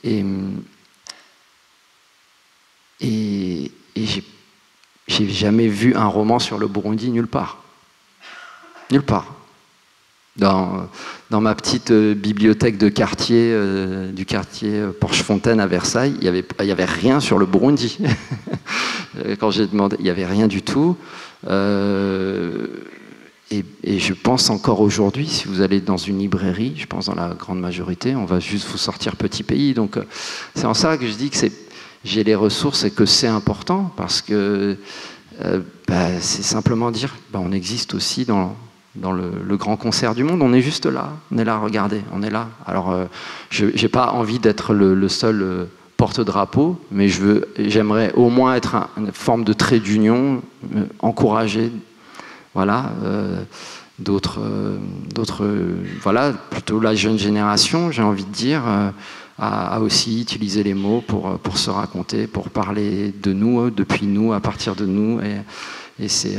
B: Et j'ai jamais vu un roman sur le Burundi nulle part. Nulle part. Dans ma petite bibliothèque de quartier, du quartier Porchefontaine à Versailles, il y avait rien sur le Burundi. Quand j'ai demandé, il n'y avait rien du tout. Et je pense encore aujourd'hui, si vous allez dans une librairie, je pense dans la grande majorité, on va juste vous sortir petit pays. Donc c'est en ça que je dis que j'ai les ressources et que c'est important parce que c'est simplement dire on existe aussi dans le grand concert du monde, on est juste là, regardez, on est là. Alors je n'ai pas envie d'être le seul porte-drapeau, mais j'aimerais au moins être une forme de trait d'union, encourager voilà, d'autres, voilà, plutôt la jeune génération, j'ai envie de dire, à aussi utiliser les mots pour se raconter, pour parler de nous, depuis nous, à partir de nous. Et c'est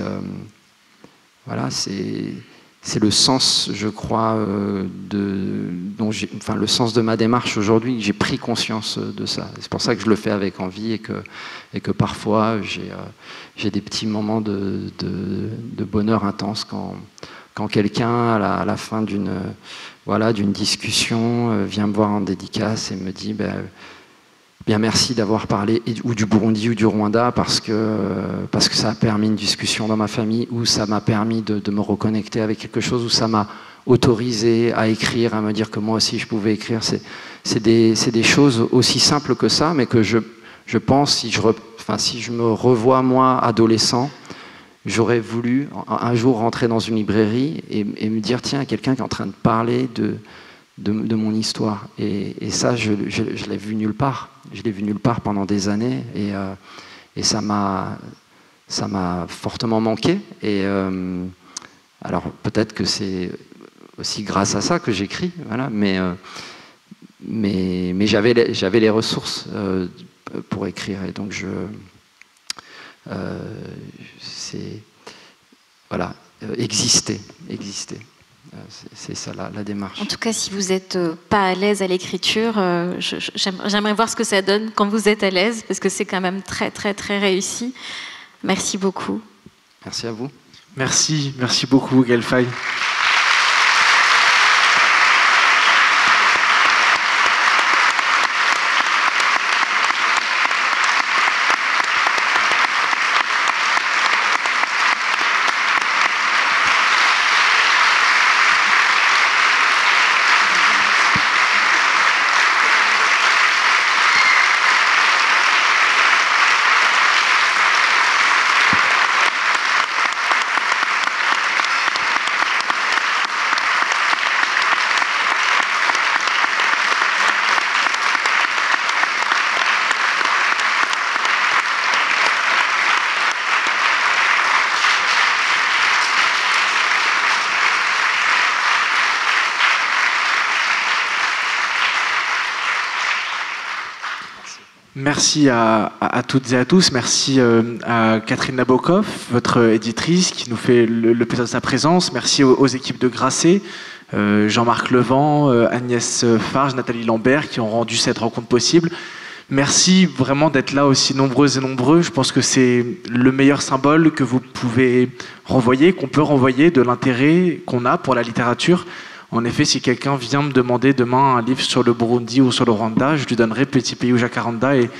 B: voilà, c'est le sens, je crois, le sens de ma démarche aujourd'hui. J'ai pris conscience de ça. C'est pour ça que je le fais avec envie et que parfois j'ai des petits moments de bonheur intense quand quelqu'un, à la fin d'une discussion, vient me voir en dédicace et me dit bien merci d'avoir parlé ou du Burundi ou du Rwanda parce que ça a permis une discussion dans ma famille, ou ça m'a permis de me reconnecter avec quelque chose, ou ça m'a autorisé à écrire, à me dire que moi aussi je pouvais écrire. C'est des choses aussi simples que ça, mais que je pense, si je me revois moi adolescent, j'aurais voulu un jour rentrer dans une librairie et me dire tiens, quelqu'un qui est en train de parler de mon histoire. Et ça, je l'ai vu nulle part. Je l'ai vu nulle part pendant des années. Et ça m'a fortement manqué. Et alors, peut-être que c'est aussi grâce à ça que j'écris. Voilà, mais j'avais les ressources pour écrire. Et donc, voilà, exister. C'est ça la démarche.
A: En tout cas, si vous n'êtes pas à l'aise à l'écriture, j'aimerais voir ce que ça donne quand vous êtes à l'aise, parce que c'est quand même très, très, très réussi. Merci beaucoup.
B: Merci à vous.
C: Merci beaucoup, Gaël Faye. Merci à toutes et à tous. Merci à Catherine Nabokov, votre éditrice, qui nous fait le plaisir de sa présence. Merci aux équipes de Grasset, Jean-Marc Levent, Agnès Farge, Nathalie Lambert, qui ont rendu cette rencontre possible. Merci vraiment d'être là aussi nombreuses et nombreux. Je pense que c'est le meilleur symbole que vous pouvez renvoyer, qu'on peut renvoyer de l'intérêt qu'on a pour la littérature. En effet, si quelqu'un vient me demander demain un livre sur le Burundi ou sur le Rwanda, je lui donnerai Petit pays ou Jacaranda et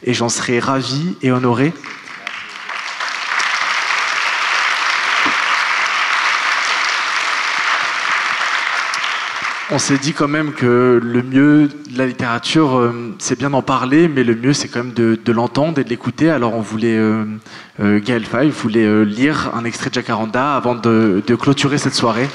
C: j'en serai ravi et honoré. On s'est dit quand même que le mieux de la littérature, c'est bien d'en parler, mais le mieux, c'est quand même de l'entendre et de l'écouter. Alors on voulait, Gaël Faye voulait lire un extrait de Jacaranda avant de clôturer cette soirée.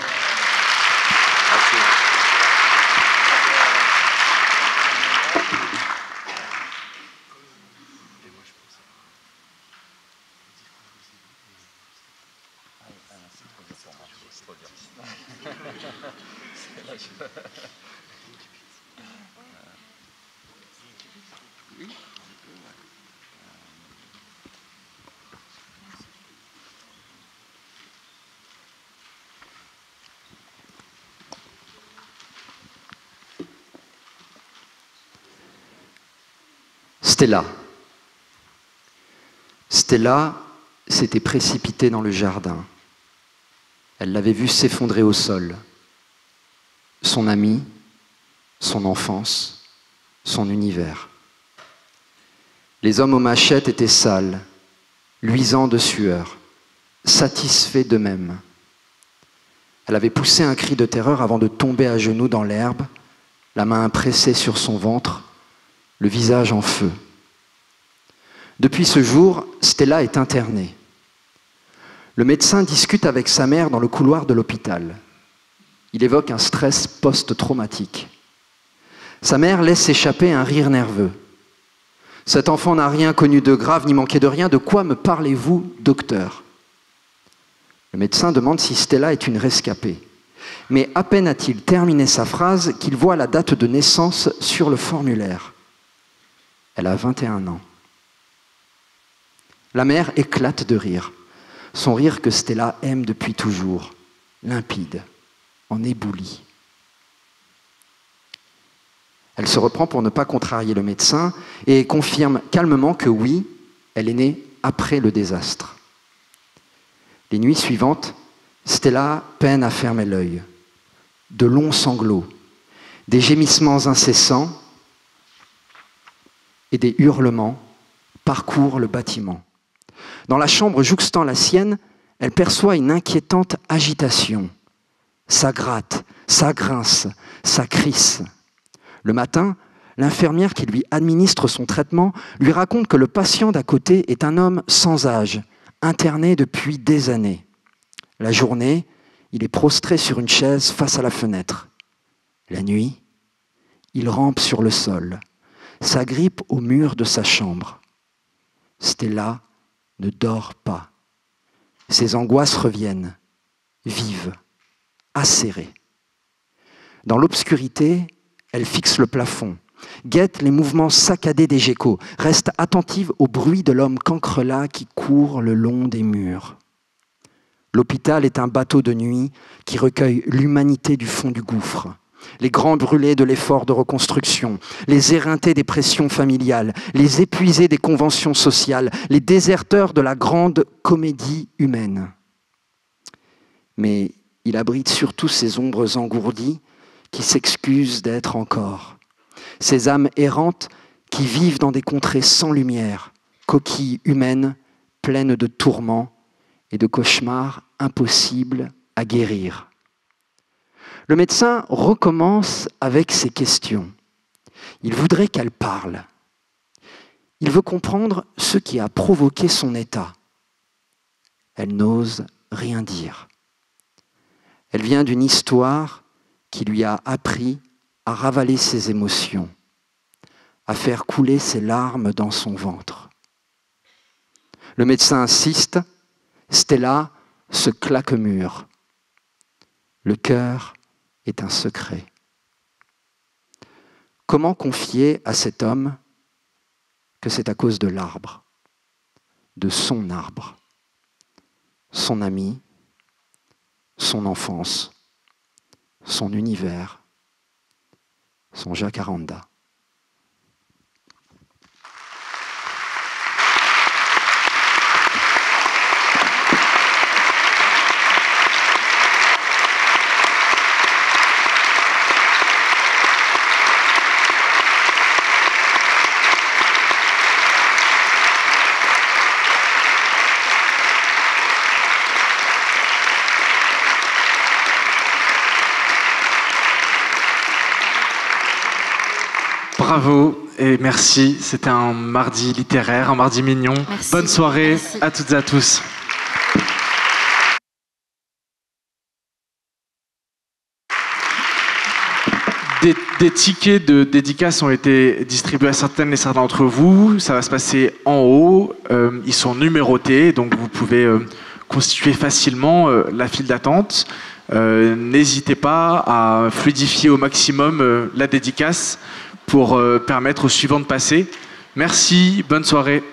B: Stella. Stella s'était précipitée dans le jardin. Elle l'avait vu s'effondrer au sol. Son ami, son enfance, son univers. Les hommes aux machettes étaient sales, luisants de sueur, satisfaits d'eux-mêmes. Elle avait poussé un cri de terreur avant de tomber à genoux dans l'herbe, la main pressée sur son ventre, le visage en feu. Depuis ce jour, Stella est internée. Le médecin discute avec sa mère dans le couloir de l'hôpital. Il évoque un stress post-traumatique. Sa mère laisse échapper un rire nerveux. « Cet enfant n'a rien connu de grave ni manqué de rien. De quoi me parlez-vous, docteur ?» Le médecin demande si Stella est une rescapée. Mais à peine a-t-il terminé sa phrase qu'il voit la date de naissance sur le formulaire. Elle a 21 ans. La mère éclate de rire. Son rire que Stella aime depuis toujours, limpide, en éboulis. Elle se reprend pour ne pas contrarier le médecin et confirme calmement que oui, elle est née après le désastre. Les nuits suivantes, Stella peine à fermer l'œil. De longs sanglots, des gémissements incessants et des hurlements parcourent le bâtiment. Dans la chambre jouxtant la sienne, elle perçoit une inquiétante agitation. Ça gratte, ça grince, ça crisse. Le matin, l'infirmière qui lui administre son traitement lui raconte que le patient d'à côté est un homme sans âge, interné depuis des années. La journée, il est prostré sur une chaise face à la fenêtre. La nuit, il rampe sur le sol, s'agrippe au mur de sa chambre. Stella ne dort pas. Ses angoisses reviennent, vives, acérées. Dans l'obscurité, elle fixe le plafond, guette les mouvements saccadés des geckos, reste attentive au bruit de l'homme cancrelat qui court le long des murs. L'hôpital est un bateau de nuit qui recueille l'humanité du fond du gouffre. Les grands brûlés de l'effort de reconstruction, les éreintés des pressions familiales, les épuisés des conventions sociales, les déserteurs de la grande comédie humaine. Mais il abrite surtout ces ombres engourdies qui s'excusent d'être encore. Ces âmes errantes qui vivent dans des contrées sans lumière, coquilles humaines pleines de tourments et de cauchemars impossibles à guérir. Le médecin recommence avec ces questions. Il voudrait qu'elle parle. Il veut comprendre ce qui a provoqué son état. Elle n'ose rien dire. Elle vient d'une histoire qui lui a appris à ravaler ses émotions, à faire couler ses larmes dans son ventre. Le médecin insiste, Stella se claque-mûre. Le cœur est un secret. Comment confier à cet homme que c'est à cause de l'arbre, de son arbre, son ami, son enfance, son univers, son jacaranda.
C: Bravo et merci. C'était un mardi littéraire, un mardi mignon.
A: Merci.
C: Bonne soirée
A: Merci.
C: à toutes et à tous. Des tickets de dédicaces ont été distribués à certaines et certains d'entre vous. Ça va se passer en haut. Ils sont numérotés, donc vous pouvez constituer facilement la file d'attente. N'hésitez pas à fluidifier au maximum la dédicace pour permettre aux suivants de passer. Merci, bonne soirée.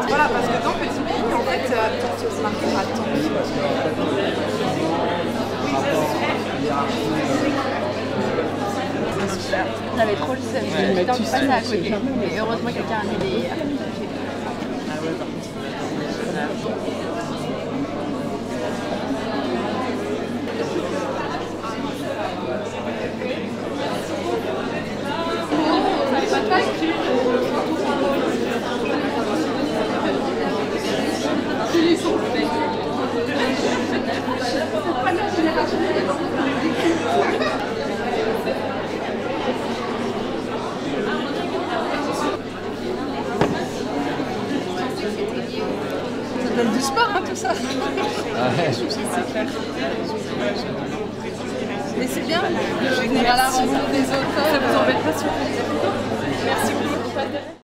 D: Voilà, parce que dans Petit Pays, en fait, ça marque pas tant. J'avais trop le seum, j'étais dans le passé à côté. Mais heureusement, quelqu'un a mis des... Ça donne du sport, hein, tout ça. Mais c'est bien, je vais venir à la rencontre des autres. Ça vous embête pas si vous